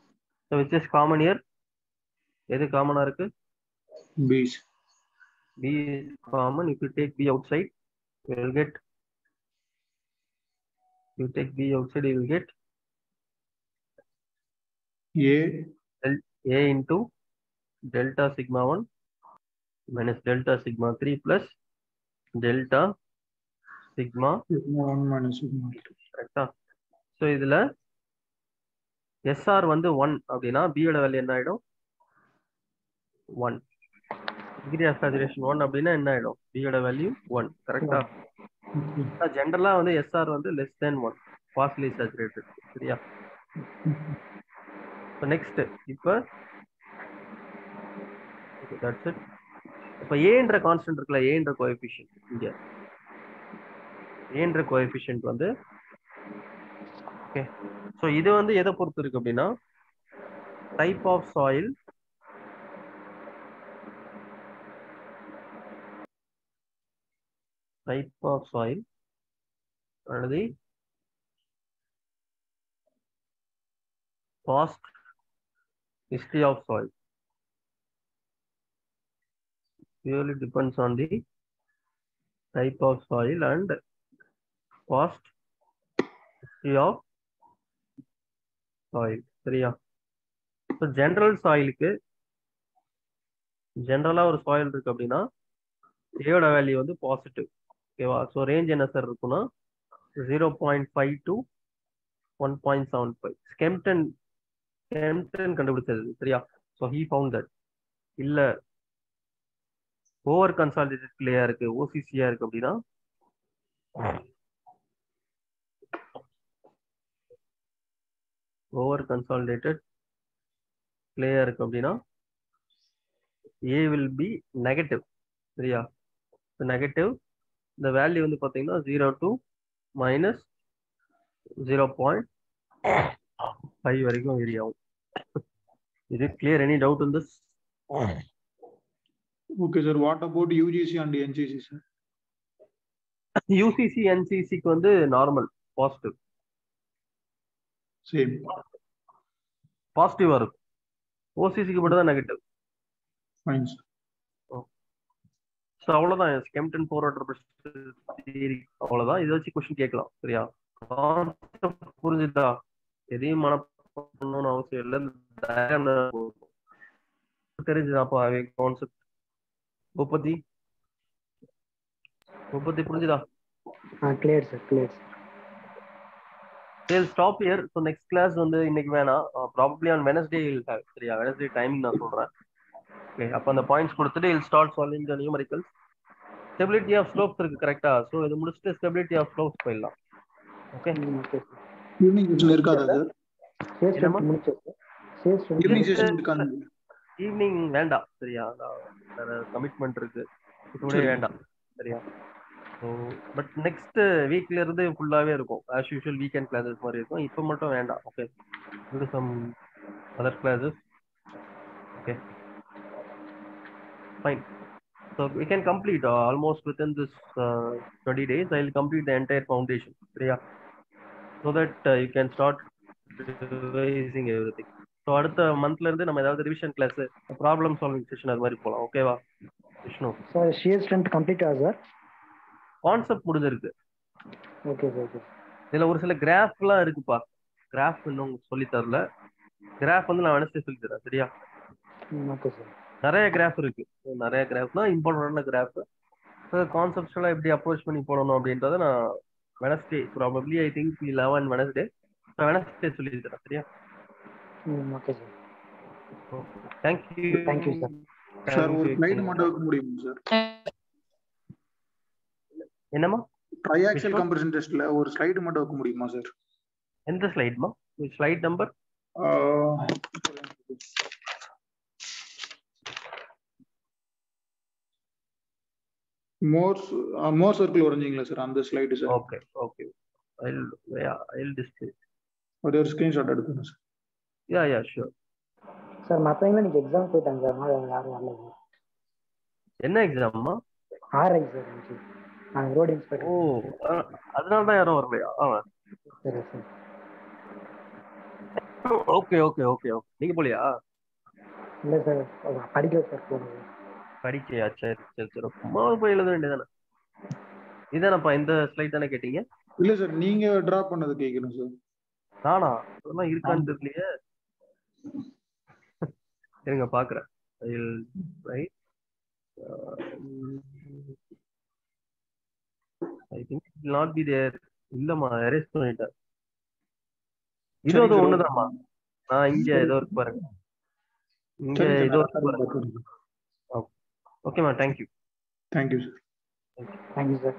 So which is common here? எது காமனா இருக்கு? B's. b is common. If you take b outside, you will get, you take b outside, you will get a into delta sigma 1 minus delta sigma 3 plus delta sigma Sigma 1 minus sigma 2. கரெக்டா? So இதுல SR வந்து 1 அப்படின்னா B யோட value என்ன ஆயிடும்? 1. Degree of saturation 1 அப்படின்னா என்ன ஆயிடும்? B யோட வேல்யூ 1. கரெக்டா? ஜென்ரலா வந்து SR வந்து less than 1, partially saturated. சரியா? இப்போ நெக்ஸ்ட் இப்போ தட்ஸ் இட். இப்போ ஏன்ற கான்ஸ்டன்ட் இருக்குல்ல, ஏன்ற கோஎஃபிஷியன்ட், இங்க ஏன்ற கோஎஃபிஷியன்ட் வந்து ஓகே. ஸோ இது வந்து எதை பொறுத்து இருக்கு அப்படின்னா type of soil, type of soil and the past history of soil. Purely depends on the type of soil and past history of soil. சரியா? ஸோ ஜென்ரல் சாயிலுக்கு ஜென்ரலா ஒரு சாயில் இருக்கு அப்படின்னா ஏயோட வேல்யூ வந்து பாசிட்டிவ். ஓகேவா? ஸோ ரேஞ்ச் என்ன sir இருக்குன்னா 0.5 to 1.75. ஸ்கெம்டன் கண்டுபிடிச்சது. சரியா? ஸோ ஹீ ஃபவுண்ட் தட் இல்ல ஓவர் கன்சாலிடேட்டட் கிளேயா இருக்கு, ஓசிசியா இருக்கு அப்படின்னா ஓவர் கன்சாலிடேட்டட் கிளேயா இருக்கு அப்படின்னா A will be negative. சரியா? நெகட்டிவ் இந்த வேல்யூ வந்து பாத்தீங்கன்னா 0 to minus 0.5 வரைக்கும் வேரி ஆகும். இது clear? Any doubt in this? Okay, sir. What about UGC and NCC, sir? UCC NCCக்கு வந்து நார்மல் பாசிட்டிவ், Same. பாசிட்டிவா இருக்கும். ஓசிசிக்கு மட்டும் தான் நெகட்டிவ். Fine, sir. ஸோ அவ்வளோதான் ஸ்கெம்டன் போராட்ட தியரி, அவ்வளோதான். இதை வச்சு கொஸ்டின் கேட்கலாம். சரியா? புரிஞ்சுதா? எதையும் மனப்பாடணும்னு அவசியம் இல்லை. தெரிஞ்சுதாப்பா கான்செப்ட்? பூபதி புரிஞ்சுதா? clear sir, clear sir. They'll stop here. So next class வந்து இன்னைக்கு வேணாம், probably on Wednesday will have. சரியா? Wednesday டைமிங் நான் சொல்றேன். ஓகே, அப்ப அந்த பாயிண்ட்ஸ் கொடுத்துட்டு will start solving the numericals. Stability of slopes இருக்கு கரெக்டா? ஸோ இது முடிச்சுட்டு stability of slopes போயிடலாம். Okay, Okay sir. Evening session இருக்காதா, sir? Session முடிச்சு sir. Evening session இருக்காது. ஈவினிங் வேண்டாம். சரியா? கமிட்மெண்ட் இருக்கு, டுடே வேண்டாம். சரியா? ஸோ பட் நெக்ஸ்ட் வீக்ல இருந்து ஃபுல்லாவே இருக்கும். ஆஸ் யூஷுவல் வீக்கெண்ட் கிளாஸஸ் மாதிரி இருக்கும். இப்போ மட்டும் வேண்டாம். Okay, do some other classes. Okay, fine. So we can complete almost within this 20 days. I will complete the entire foundation. Yeah, so that you can start revising everything. So அடுத்த மந்த்ல இருந்து நம்ம ஏதாவது revision class, problem solving session அது மாதிரி போலாம். ஓகேவா Vishnu? sir shear strength complete sir. Concept முடிஞ்சிருக்கு. Okay sir, okay. இதுல ஒரு சில கிராஃப்லாம் இருக்குப்பா. கிராஃப் இன்னும் சொல்லி தரல. கிராஃப் வந்து நான் வெனஸ்டே சொல்லி தரேன் சரியா? Okay sir. நிறைய கிராஃப் இருக்கு. நிறைய கிராஃப்னா இம்பார்ட்டன்டான கிராஃப். கான்செப்ட்ஸ்லாம் எப்படி அப்ரோச் பண்ணி போடணும் அப்படின்றத நான் Wednesday probably I think 11 Wednesday சொல்லி தரேன் சரியா? Okay sir. Thank you. Thank you sir. Sir ஒரு ஸ்லைடு மட்டும் வைக்க முடியுமா சார்? என்னம்மா? ட்ரைஆக்சியல் கம்ப்ரஷன் டெஸ்ட்ல ஒரு ஸ்லைடு மட்டும் வைக்க முடியுமா சார்? எந்த ஸ்லைட்மா? ஸ்லைட் நம்பர் மோர் சர்க்கிள் வரைஞ்சீங்களா சார் அந்த slide sir? Okay okay I'll display. ஒரு ஸ்கிரீன்ஷாட் எடுத்துங்க சார். Yeah sure sir. மற்றவங்க நீங்க எக்ஸாம் போயிட்டாங்க சார், யாரும் வரல சார். என்ன எக்ஸாம்மா? RI sir. நான் ரோட் இன்ஸ்பெக்டர். ஓ அதனால தான் யாரும் வரலையா? சரி sir. Okay okay okay okay நீங்க போலியா? இல்லை சார், படிக்கல சார். போகணும். படிக்கையா? சரி சரி சரி சும்மா போய் எழுத வேண்டியதானே. இதானப்பா இந்த ஸ்லைட் தானே கேட்டீங்க? இல்ல சார், நீங்க டிராப் பண்ணது கேக்குறேன் சார். நானா? அதெல்லாம் இருக்கான்னு தெரியலையே. இருங்க பாக்குறேன். I think it will not be there. இல்லம்மா எரேஸ் பண்ணிட்டேன். இது ஒண்ணுதாம்மா. நான் இங்க ஏதோ இருக்கு பாருங்க. இங்க ஏதோ இருக்கு பாருங்க. ஓகேமா, thank you. Thank you sir. Thank you sir.